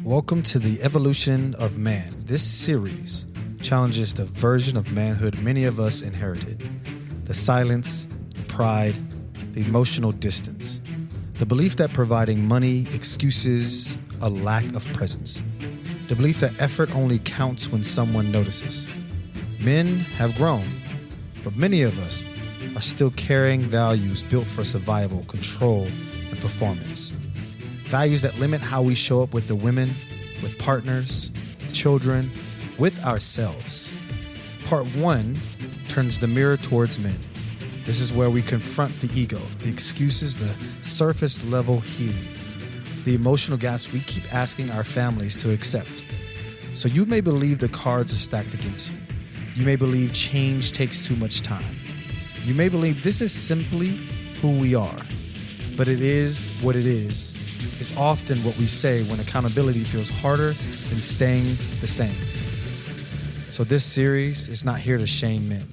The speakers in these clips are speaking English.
Welcome to the Evolution of Man. This series challenges the version of manhood many of us inherited. The silence, the pride, the emotional distance. The belief that providing money excuses a lack of presence. The belief that effort only counts when someone notices. Men have grown, but many of us are still carrying values built for survival, control, and performance. Values that limit how we show up with the women, with partners, with children, with ourselves. Part 1 turns the mirror towards men. This is where we confront the ego, the excuses, the surface level healing, the emotional gaps we keep asking our families to accept. So you may believe the cards are stacked against you. You may believe change takes too much time. You may believe this is simply who we are. But it is what it is often what we say when accountability feels harder than staying the same. So this series is not here to shame men.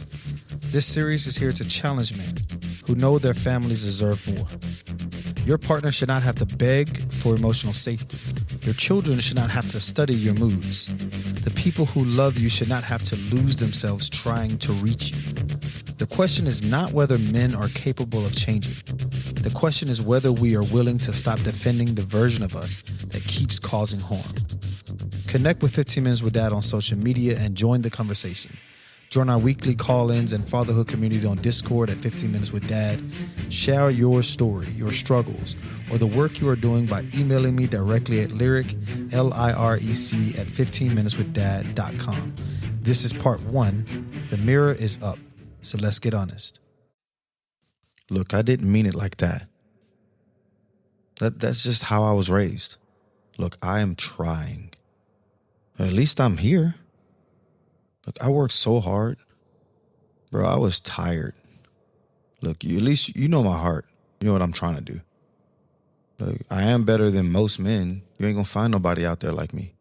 This series is here to challenge men who know their families deserve more. Your partner should not have to beg for emotional safety. Your children should not have to study your moods. The people who love you should not have to lose themselves trying to reach you. The question is not whether men are capable of changing. The question is whether we are willing to stop defending the version of us that keeps causing harm. Connect with 15 Minutes with Dad on social media and join the conversation. Join our weekly call-ins and fatherhood community on Discord at 15 Minutes with Dad. Share your story, your struggles, or the work you are doing by emailing me directly at Lirec, Lirec at 15minuteswithdad.com. This is part 1. The mirror is up. So let's get honest. Look, I didn't mean it like that. That's just how I was raised. Look, I am trying. At least I'm here. Look, I worked so hard. Bro, I was tired. Look, at least you know my heart. You know what I'm trying to do. Look, I am better than most men. You ain't gonna find nobody out there like me.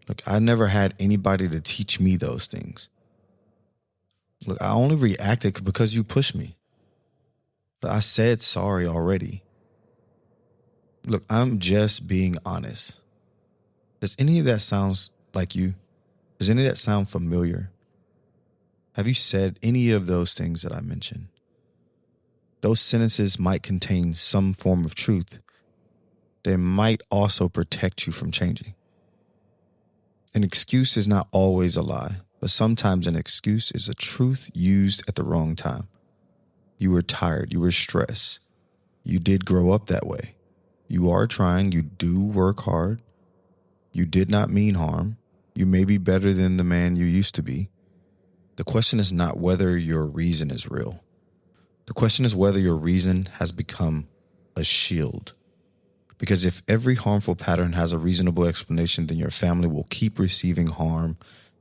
Look, I never had anybody to teach me those things. Look, I only reacted because you pushed me. But I said sorry already. Look, I'm just being honest. Does any of that sound like you? Does any of that sound familiar? Have you said any of those things that I mentioned? Those sentences might contain some form of truth. They might also protect you from changing. An excuse is not always a lie, but sometimes an excuse is a truth used at the wrong time. You were tired. You were stressed. You did grow up that way. You are trying. You do work hard. You did not mean harm. You may be better than the man you used to be. The question is not whether your reason is real. The question is whether your reason has become a shield. Because if every harmful pattern has a reasonable explanation, then your family will keep receiving harm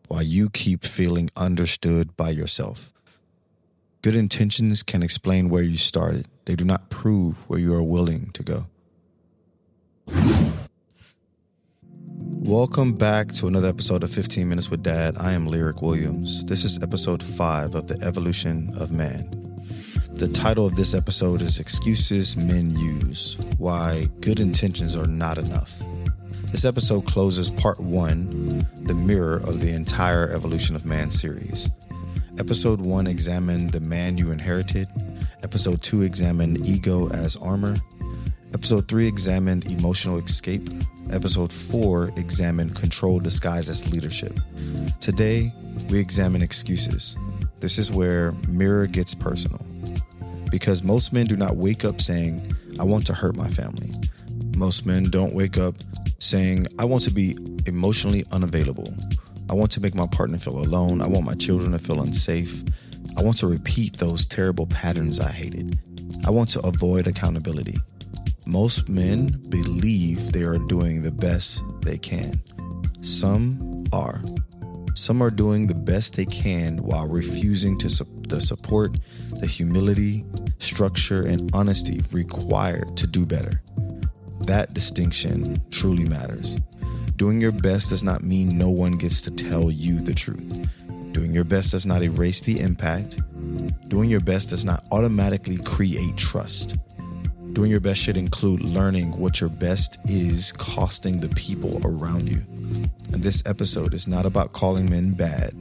while you keep feeling understood by yourself. Good intentions can explain where you started. They do not prove where you are willing to go. Welcome back to another episode of 15 Minutes with Dad. I am Lirec Williams. This is episode 5 of the Evolution of Man. The title of this episode is Excuses Men Use, Why Good Intentions Are Not Enough. This episode closes part 1, the mirror of the entire Evolution of Man series. Episode 1 examined the man you inherited. Episode 2 examined ego as armor. Episode 3 examined emotional escape. Episode 4 examined control disguised as leadership. Today, we examine excuses. This is where mirror gets personal. Because most men do not wake up saying, I want to hurt my family. Most men don't wake up saying, I want to be emotionally unavailable. I want to make my partner feel alone. I want my children to feel unsafe. I want to repeat those terrible patterns I hated. I want to avoid accountability. Most men believe they are doing the best they can. Some are. Some are doing the best they can while refusing to the support, the humility, structure, and honesty required to do better. That distinction truly matters. Doing your best does not mean no one gets to tell you the truth. Doing your best does not erase the impact. Doing your best does not automatically create trust. Doing your best should include learning what your best is costing the people around you. And this episode is not about calling men bad.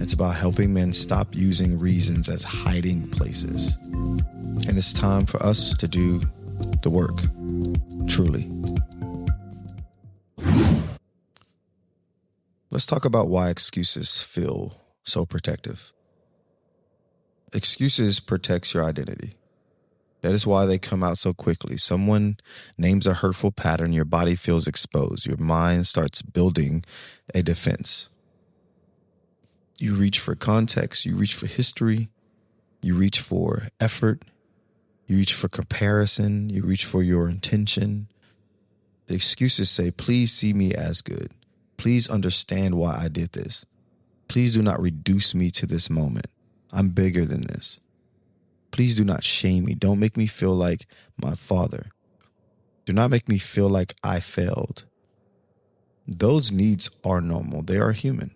It's about helping men stop using reasons as hiding places. And it's time for us to do the work, truly. Let's talk about why excuses feel so protective. Excuses protects your identity. That is why they come out so quickly. Someone names a hurtful pattern, your body feels exposed. Your mind starts building a defense. You reach for context, you reach for history, you reach for effort, you reach for comparison, you reach for your intention. The excuses say, please see me as good. Please understand why I did this. Please do not reduce me to this moment. I'm bigger than this. Please do not shame me. Don't make me feel like my father. Do not make me feel like I failed. Those needs are normal. They are human.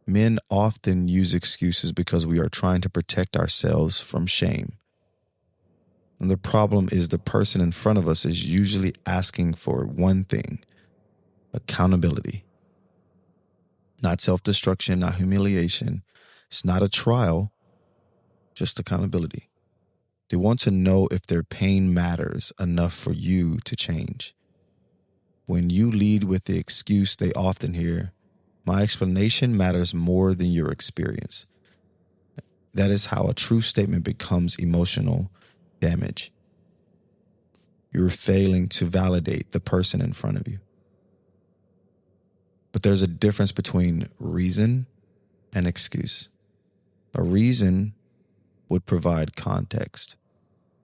Men often use excuses because we are trying to protect ourselves from shame. And the problem is the person in front of us is usually asking for one thing: accountability. Not self-destruction, not humiliation. It's not a trial. Just accountability. They want to know if their pain matters enough for you to change. When you lead with the excuse, they often hear, my explanation matters more than your experience. That is how a true statement becomes emotional damage. You're failing to validate the person in front of you. But there's a difference between reason and excuse. A reason would provide context.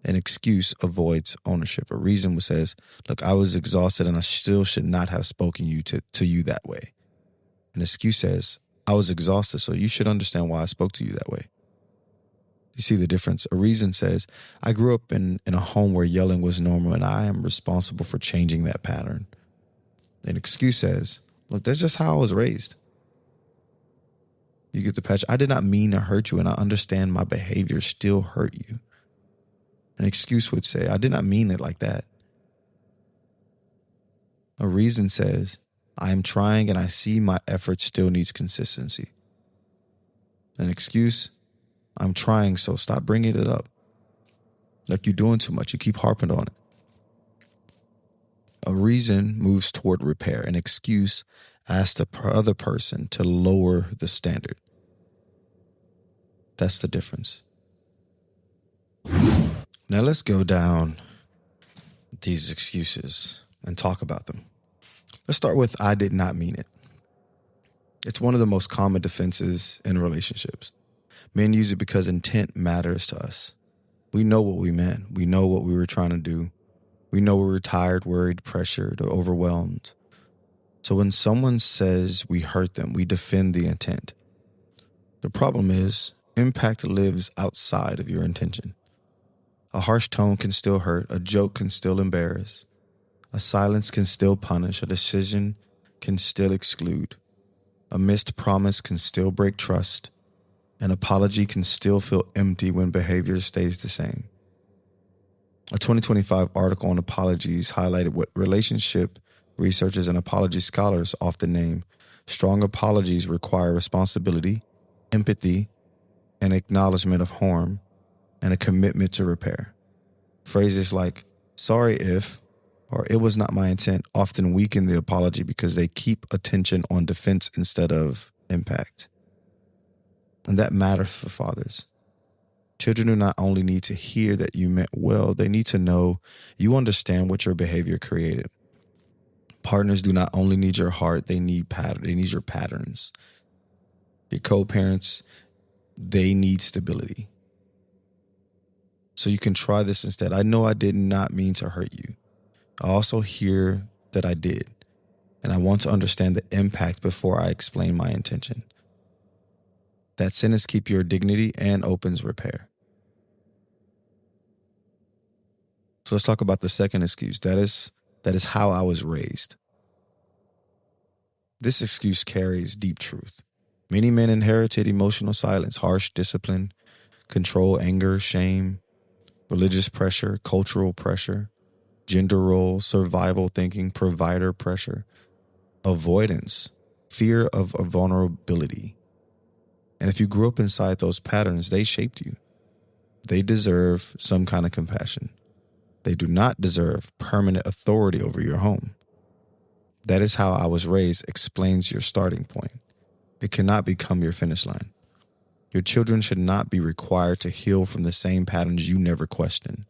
An excuse avoids ownership. A reason says, look, I was exhausted and I still should not have spoken to you that way. An excuse says, I was exhausted, so you should understand why I spoke to you that way. You see the difference? A reason says, I grew up in a home where yelling was normal and I am responsible for changing that pattern. An excuse says, look, that's just how I was raised. You get the patch. I did not mean to hurt you, and I understand my behavior still hurt you. An excuse would say, I did not mean it like that. A reason says, I am trying and I see my effort still needs consistency. An excuse, I'm trying, so stop bringing it up. Like you're doing too much. You keep harping on it. A reason moves toward repair. An excuse asks the other person to lower the standard. That's the difference. Now let's go down these excuses and talk about them. Let's start with I did not mean it. It's one of the most common defenses in relationships. Men use it because intent matters to us. We know what we meant. We know what we were trying to do. We know we were tired, worried, pressured, or overwhelmed. So when someone says we hurt them, we defend the intent. The problem is, impact lives outside of your intention. A harsh tone can still hurt. A joke can still embarrass. A silence can still punish. A decision can still exclude. A missed promise can still break trust. An apology can still feel empty when behavior stays the same. A 2025 article on apologies highlighted what relationship researchers and apology scholars often name strong apologies require responsibility, empathy, an acknowledgement of harm, and a commitment to repair. Phrases like, sorry if, or it was not my intent, often weaken the apology because they keep attention on defense instead of impact. And that matters for fathers. Children do not only need to hear that you meant well, they need to know you understand what your behavior created. Partners do not only need your heart, they need your patterns. Your co-parents, they need stability. So you can try this instead. I know I did not mean to hurt you. I also hear that I did, and I want to understand the impact before I explain my intention. That sentence keeps your dignity and opens repair. So let's talk about the second excuse. That is how I was raised. This excuse carries deep truth. Many men inherited emotional silence, harsh discipline, control, anger, shame. religious pressure, cultural pressure, gender roles, survival thinking, provider pressure, avoidance, fear of a vulnerability. And if you grew up inside those patterns, they shaped you. They deserve some kind of compassion. They do not deserve permanent authority over your home. That is how I was raised explains your starting point. It cannot become your finish line. Your children should not be required to heal from the same patterns you never questioned.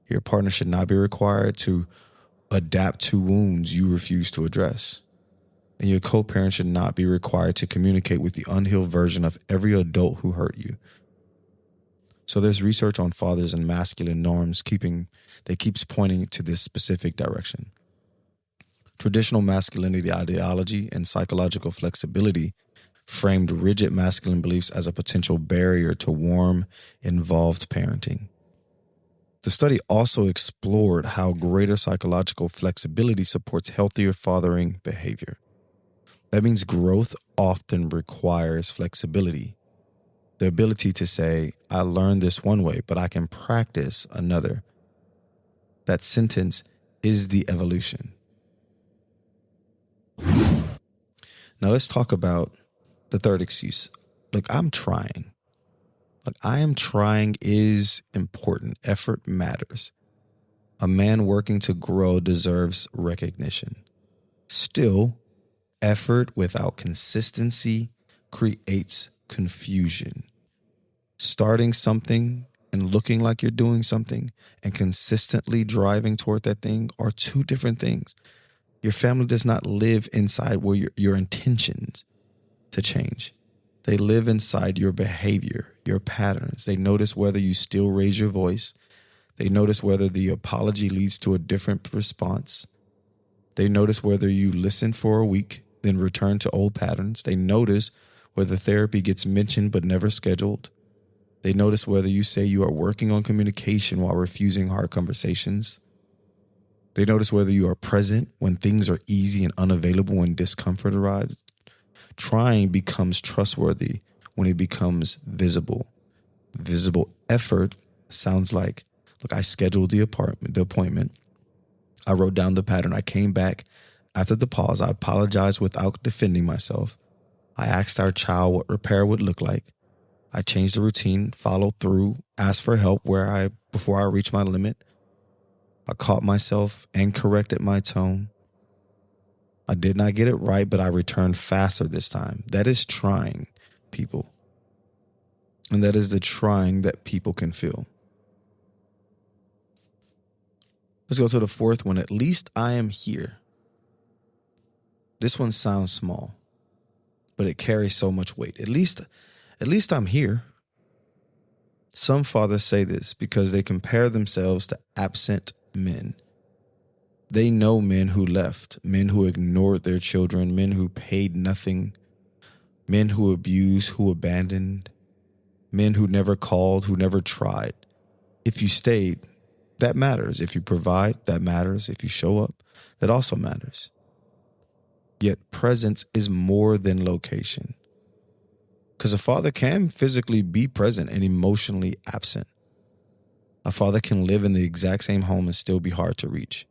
Your partner should not be required to adapt to wounds you refuse to address. And your co-parent should not be required to communicate with the unhealed version of every adult who hurt you. So there's research on fathers and masculine norms that keeps pointing to this specific direction. Traditional masculinity ideology and psychological flexibility framed rigid masculine beliefs as a potential barrier to warm, involved parenting. The study also explored how greater psychological flexibility supports healthier fathering behavior. That means growth often requires flexibility. The ability to say, I learned this one way, but I can practice another. That sentence is the evolution. Now let's talk about the third excuse. Look, I'm trying. Look, I am trying is important. Effort matters. A man working to grow deserves recognition. Still, effort without consistency creates confusion. Starting something and looking like you're doing something and consistently driving toward that thing are two different things. Your family does not live inside where your intentions to change. They live inside your behavior, your patterns. They notice whether you still raise your voice. They notice whether the apology leads to a different response. They notice whether you listen for a week, then return to old patterns. They notice whether therapy gets mentioned but never scheduled. They notice whether you say you are working on communication while refusing hard conversations. They notice whether you are present when things are easy and unavailable when discomfort arrives. Trying becomes trustworthy when it becomes visible. Visible effort sounds like, look, I scheduled the appointment. I wrote down the pattern. I came back after the pause. I apologized without defending myself. I asked our child what repair would look like. I changed the routine, followed through, asked for help before I reached my limit. I caught myself and corrected my tone. I did not get it right, but I returned faster this time. That is trying, people. And that is the trying that people can feel. Let's go to the fourth one. At least I am here. This one sounds small, but it carries so much weight. At least I'm here. Some fathers say this because they compare themselves to absent men. They know men who left, men who ignored their children, men who paid nothing, men who abused, who abandoned, men who never called, who never tried. If you stayed, that matters. If you provide, that matters. If you show up, that also matters. Yet presence is more than location. Because a father can physically be present and emotionally absent. A father can live in the exact same home and still be hard to reach.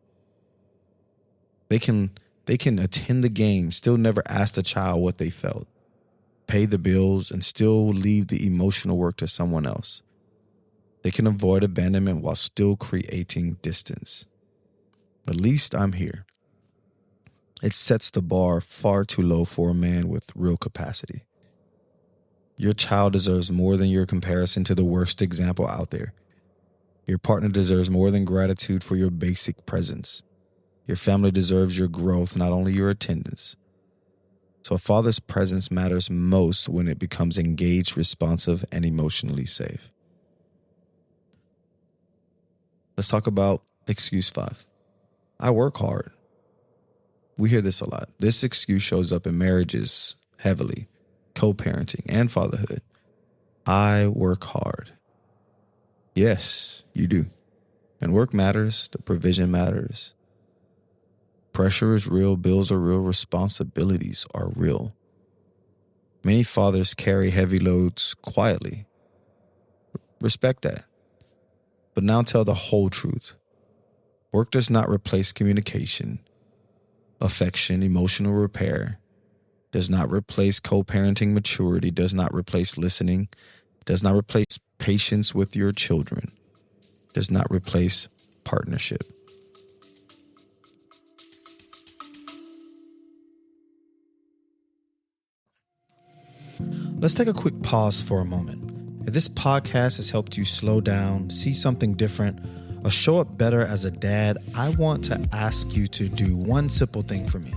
They can attend the game, still never ask the child what they felt, pay the bills, and still leave the emotional work to someone else. They can avoid abandonment while still creating distance. At least I'm here. It sets the bar far too low for a man with real capacity. Your child deserves more than your comparison to the worst example out there. Your partner deserves more than gratitude for your basic presence. Your family deserves your growth, not only your attendance. So a father's presence matters most when it becomes engaged, responsive, and emotionally safe. Let's talk about excuse 5. I work hard. We hear this a lot. This excuse shows up in marriages heavily, co-parenting, and fatherhood. I work hard. Yes, you do. And work matters. The provision matters. Pressure is real. Bills are real. Responsibilities are real. Many fathers carry heavy loads quietly. Respect that. But now tell the whole truth. Work does not replace communication, affection, emotional repair, does not replace co-parenting maturity, does not replace listening, does not replace patience with your children, does not replace partnership. Let's take a quick pause for a moment. If this podcast has helped you slow down, see something different, or show up better as a dad, I want to ask you to do one simple thing for me.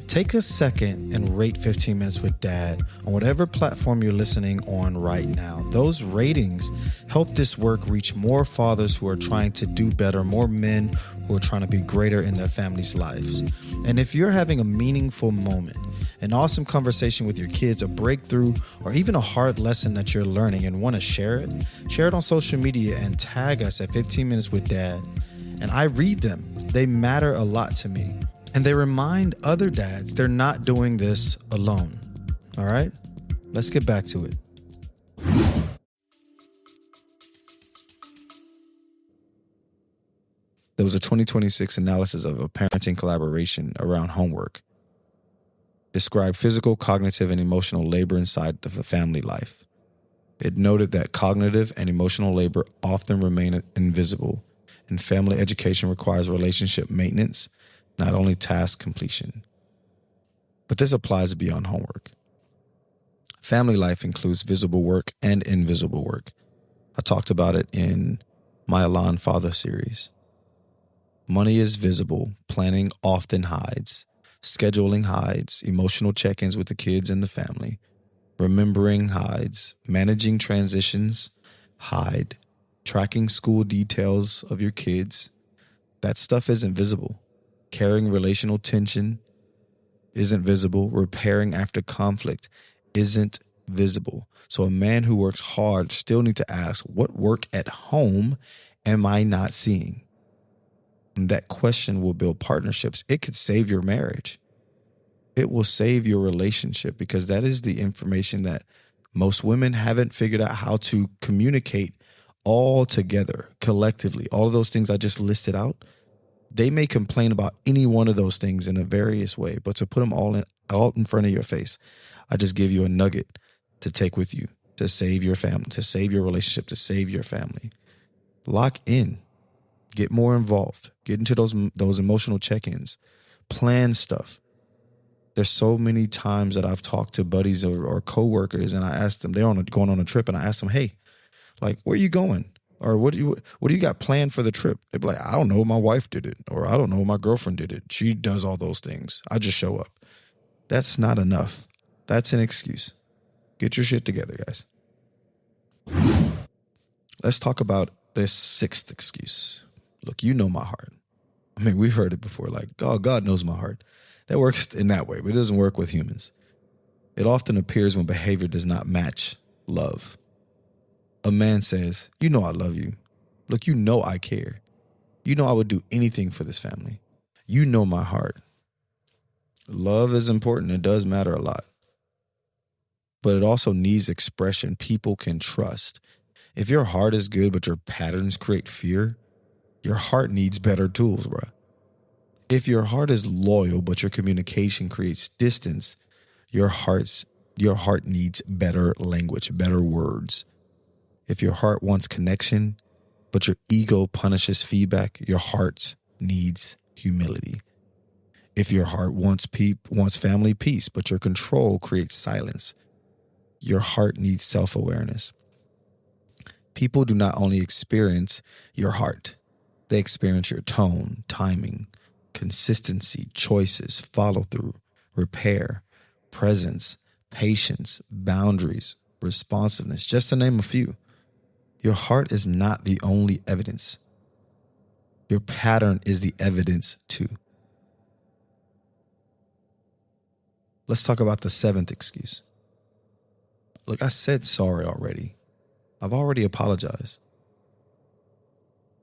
Take a second and rate 15 Minutes with Dad on whatever platform you're listening on right now. Those ratings help this work reach more fathers who are trying to do better, more men who are trying to be greater in their families' lives. And if you're having a meaningful moment, an awesome conversation with your kids, a breakthrough, or even a hard lesson that you're learning and want to share it on social media and tag us at 15 Minutes with Dad. And I read them. They matter a lot to me. And they remind other dads they're not doing this alone. All right? Let's get back to it. There was a 2026 analysis of a parenting collaboration around homework. Described physical, cognitive, and emotional labor inside the family life. It noted that cognitive and emotional labor often remain invisible, and family education requires relationship maintenance, not only task completion. But this applies beyond homework. Family life includes visible work and invisible work. I talked about it in my Alon Father series. Money is visible, planning often hides, scheduling hides, emotional check-ins with the kids and the family, remembering hides, managing transitions hide, tracking school details of your kids. That stuff isn't visible. Carrying relational tension isn't visible. Repairing after conflict isn't visible. So a man who works hard still needs to ask, what work at home am I not seeing? And that question will build partnerships. It could save your marriage. It will save your relationship, because that is the information that most women haven't figured out how to communicate all together, collectively. All of those things I just listed out. They may complain about any one of those things in a various way, but to put them all in front of your face, I just give you a nugget to take with you to save your family, to save your relationship, to save your family. Lock in, get more involved, get into those emotional check-ins, plan stuff. There's so many times that I've talked to buddies or coworkers, and I asked them, they're going on a trip, and I asked them, hey, like, where are you going? Or what do you got planned for the trip? They'd be like, I don't know, my wife did it. Or I don't know, my girlfriend did it. She does all those things. I just show up. That's not enough. That's an excuse. Get your shit together, guys. Let's talk about this sixth excuse. Look, you know my heart. I mean, we've heard it before, like, oh, God knows my heart. That works in that way, but it doesn't work with humans. It often appears when behavior does not match love. A man says, you know I love you. Look, you know I care. You know I would do anything for this family. You know my heart. Love is important. It does matter a lot. But it also needs expression people can trust. If your heart is good, but your patterns create fear, your heart needs better tools, bro. If your heart is loyal, but your communication creates distance, your heart needs better language, better words. If your heart wants connection, but your ego punishes feedback, your heart needs humility. If your heart wants family peace, but your control creates silence, your heart needs self-awareness. People do not only experience your heart, they experience your tone, timing, consistency, choices, follow-through, repair, presence, patience, boundaries, responsiveness, just to name a few. Your heart is not the only evidence. Your pattern is the evidence too. Let's talk about the seventh excuse. Look, I said sorry already. I've already apologized.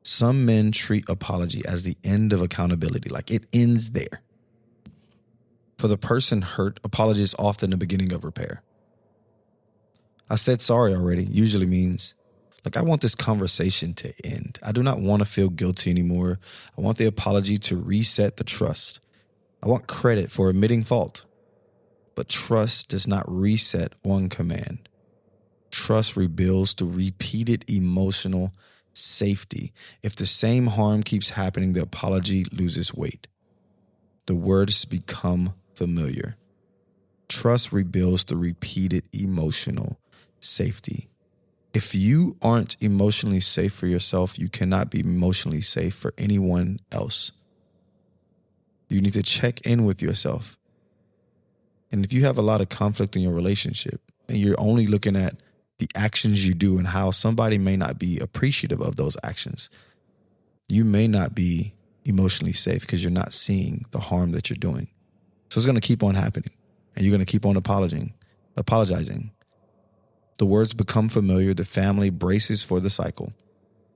Some men treat apology as the end of accountability, like it ends there. For the person hurt, apology is often the beginning of repair. I said sorry already usually means, Like, I want this conversation to end. I do not want to feel guilty anymore. I want the apology to reset the trust. I want credit for admitting fault. But trust does not reset on command. Trust rebuilds through repeated emotional safety. If the same harm keeps happening, the apology loses weight. The words become familiar. Trust rebuilds through repeated emotional safety. If you aren't emotionally safe for yourself, you cannot be emotionally safe for anyone else. You need to check in with yourself. And if you have a lot of conflict in your relationship and you're only looking at the actions you do and how somebody may not be appreciative of those actions, you may not be emotionally safe because you're not seeing the harm that you're doing. So it's going to keep on happening and you're going to keep on apologizing. The words become familiar. The family braces for the cycle.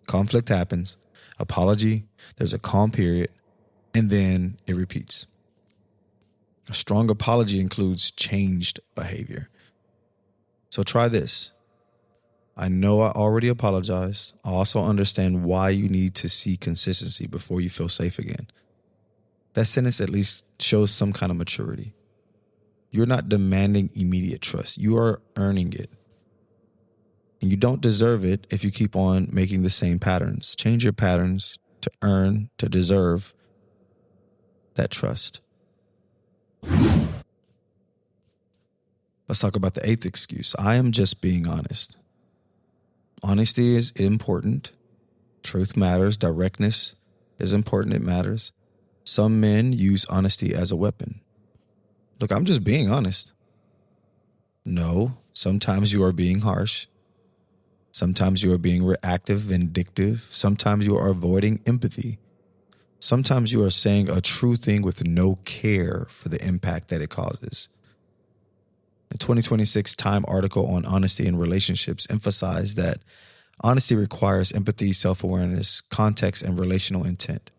Conflict happens, apology, there's a calm period, and then it repeats. A strong apology includes changed behavior. So try this. I know I already apologized. I also understand why you need to see consistency before you feel safe again. That sentence at least shows some kind of maturity. You're not demanding immediate trust. You are earning it. And you don't deserve it if you keep on making the same patterns. Change your patterns to earn, to deserve that trust. Let's talk about the eighth excuse. I am just being honest. Honesty is important. Truth matters. Directness is important. It matters. Some men use honesty as a weapon. Look, I'm just being honest. No, sometimes you are being harsh. Sometimes you are being reactive, vindictive. Sometimes you are avoiding empathy. Sometimes you are saying a true thing with no care for the impact that it causes. A 2026 Time article on honesty in relationships emphasized that honesty requires empathy, self-awareness, context, and relational intent.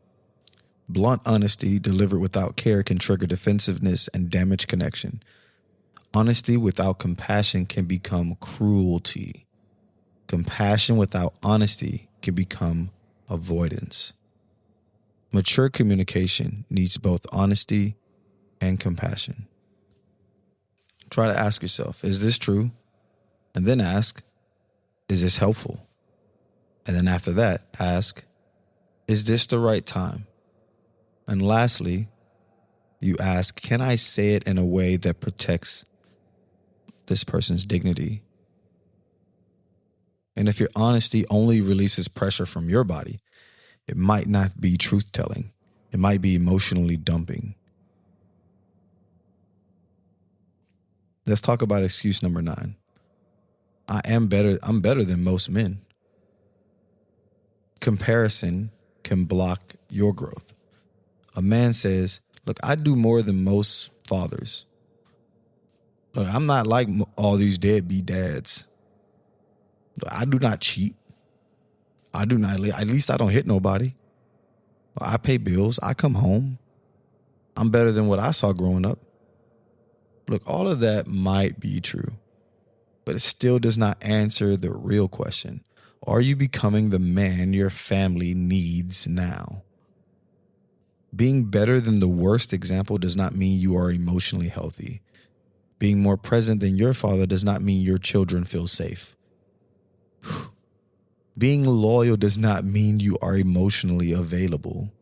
Blunt honesty delivered without care can trigger defensiveness and damage connection. Honesty without compassion can become cruelty. Compassion without honesty can become avoidance. Mature communication needs both honesty and compassion. Try to ask yourself, is this true? And then ask, is this helpful? And then after that, ask, is this the right time? And lastly, you ask, can I say it in a way that protects this person's dignity? And if your honesty only releases pressure from your body, it might not be truth-telling. It might be emotionally dumping. Let's talk about excuse number 9. I'm better than most men. Comparison can block your growth. A man says, look, I do more than most fathers. Look, I'm not like all these deadbeat dads. I do not cheat. At least I don't hit nobody. I pay bills. I come home. I'm better than what I saw growing up. Look, all of that might be true, but it still does not answer the real question. Are you becoming the man your family needs now? Being better than the worst example does not mean you are emotionally healthy. Being more present than your father does not mean your children feel safe. Being loyal does not mean you are emotionally available.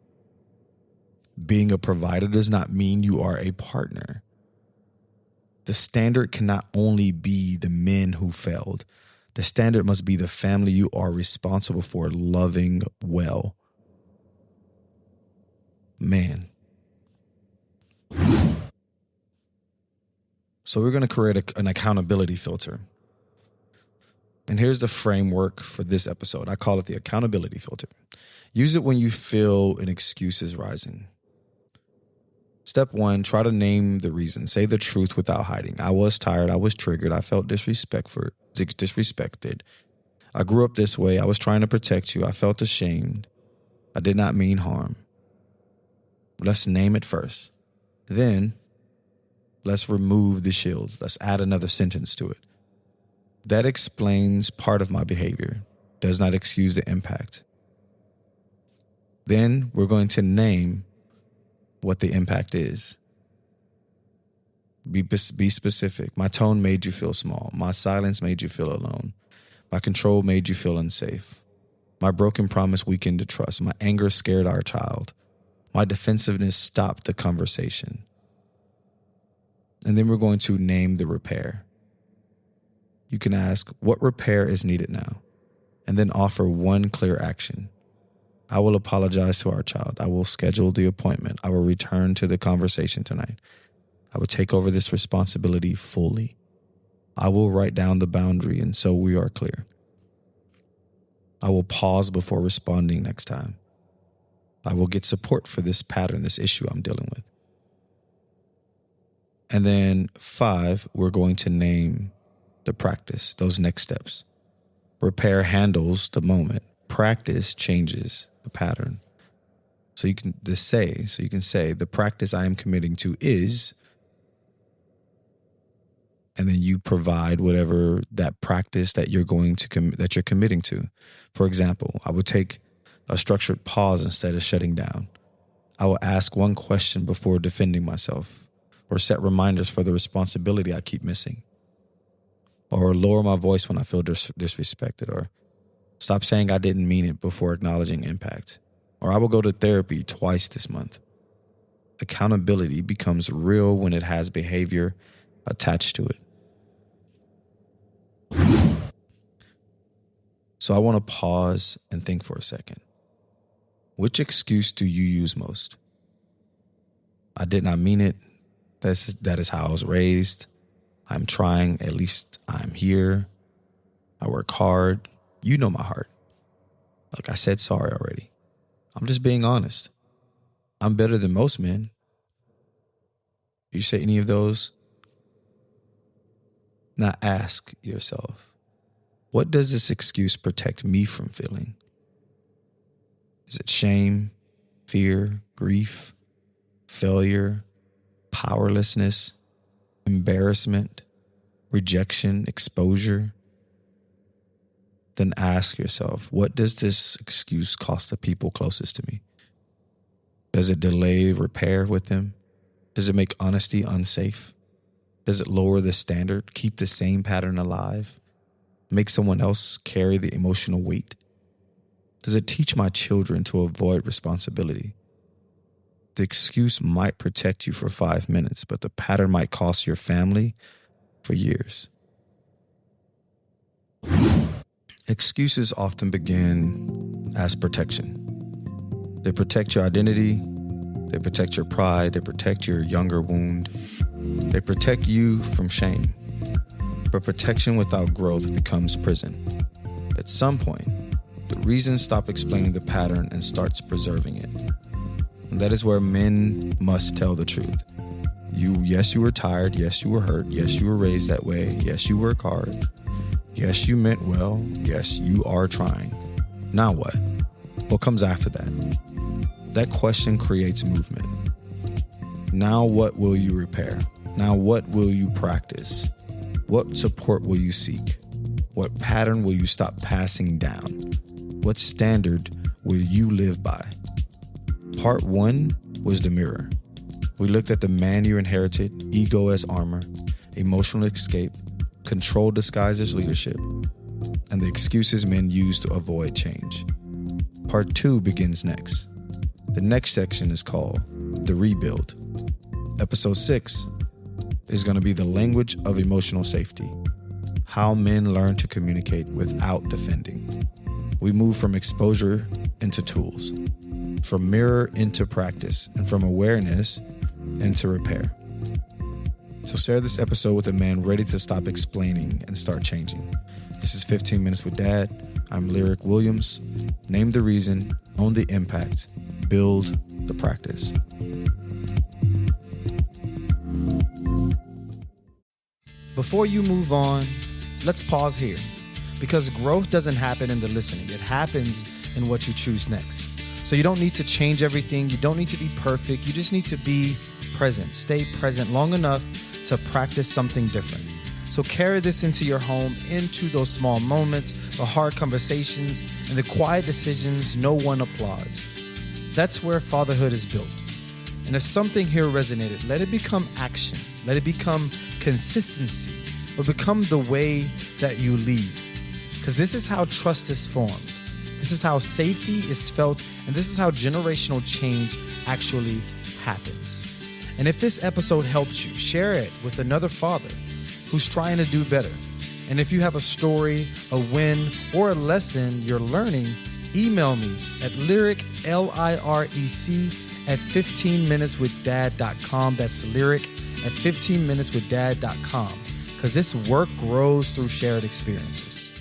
Being a provider does not mean you are a partner. The standard cannot only be the men who failed. The standard must be the family you are responsible for loving well. Man. So we're going to create an accountability filter. And here's the framework for this episode. I call it the accountability filter. Use it when you feel an excuse is rising. Step 1, try to name the reason. Say the truth without hiding. I was tired. I was triggered. I felt disrespected. I grew up this way. I was trying to protect you. I felt ashamed. I did not mean harm. Let's name it first. Then let's remove the shield. Let's add another sentence to it. That explains part of my behavior. does not excuse the impact. Then we're going to name what the impact is. Be specific. My tone made you feel small. My silence made you feel alone. My control made you feel unsafe. My broken promise weakened the trust. My anger scared our child. My defensiveness stopped the conversation. And then we're going to name the repair. You can ask, what repair is needed now? And then offer one clear action. I will apologize to our child. I will schedule the appointment. I will return to the conversation tonight. I will take over this responsibility fully. I will write down the boundary, and so we are clear. I will pause before responding next time. I will get support for this pattern, this issue I'm dealing with. And then 5, we're going to name the practice, those next steps. Repair handles the moment. Practice changes the pattern. So you can say, the practice I am committing to is, and then you provide whatever that practice that you're going to that you're committing to. For example, I would take a structured pause instead of shutting down. I will ask one question before defending myself, or set reminders for the responsibility I keep missing, or lower my voice when I feel disrespected, or stop saying I didn't mean it before acknowledging impact, or I will go to therapy twice this month. Accountability becomes real when it has behavior attached to it. So I want to pause and think for a second. Which excuse do you use most? I did not mean it. That is how I was raised. I'm trying. At least I'm here. I work hard. You know my heart. Like I said, sorry already. I'm just being honest. I'm better than most men. You say any of those? Now ask yourself, what does this excuse protect me from feeling? Is it shame, fear, grief, failure, powerlessness, embarrassment, rejection, exposure? Then ask yourself, what does this excuse cost the people closest to me? Does it delay repair with them? Does it make honesty unsafe? Does it lower the standard, keep the same pattern alive, make someone else carry the emotional weight? Does it teach my children to avoid responsibility? The excuse might protect you for 5 minutes, but the pattern might cost your family for years. Excuses often begin as protection. They protect your identity, they protect your pride, they protect your younger wound, they protect you from shame. But protection without growth becomes prison. At some point, the reasons stop explaining the pattern and starts preserving it. And that is where men must tell the truth. Yes, you were tired. Yes, you were hurt. Yes, you were raised that way. Yes, you work hard. Yes, you meant well. Yes, you are trying. Now what? What comes after that? That question creates movement. Now what will you repair? Now what will you practice? What support will you seek? What pattern will you stop passing down? What standard will you live by? Part 1 was the mirror. We looked at the man you inherited, ego as armor, emotional escape, control disguised as leadership, and the excuses men use to avoid change. Part 2 begins next. The next section is called The Rebuild. Episode 6 is going to be the language of emotional safety, how men learn to communicate without defending. We move from exposure into tools, from mirror into practice, and from awareness into repair. So share this episode with a man ready to stop explaining and start changing. This is 15 Minutes with Dad. I'm Lirec Williams. Name the reason, own the impact, build the practice. Before you move on, let's pause here, because growth doesn't happen in the listening. It happens in what you choose next. So you don't need to change everything. You don't need to be perfect. You just need to be present. Stay present long enough to practice something different. So carry this into your home, into those small moments, the hard conversations, and the quiet decisions no one applauds. That's where fatherhood is built. And if something here resonated, let it become action. Let it become consistency, or become the way that you lead. Because this is how trust is formed. This is how safety is felt, and this is how generational change actually happens. And if this episode helps you, share it with another father who's trying to do better. And if you have a story, a win, or a lesson you're learning, email me at Lirec, Lirec, at 15minuteswithdad.com. That's Lirec at 15minuteswithdad.com. Because this work grows through shared experiences.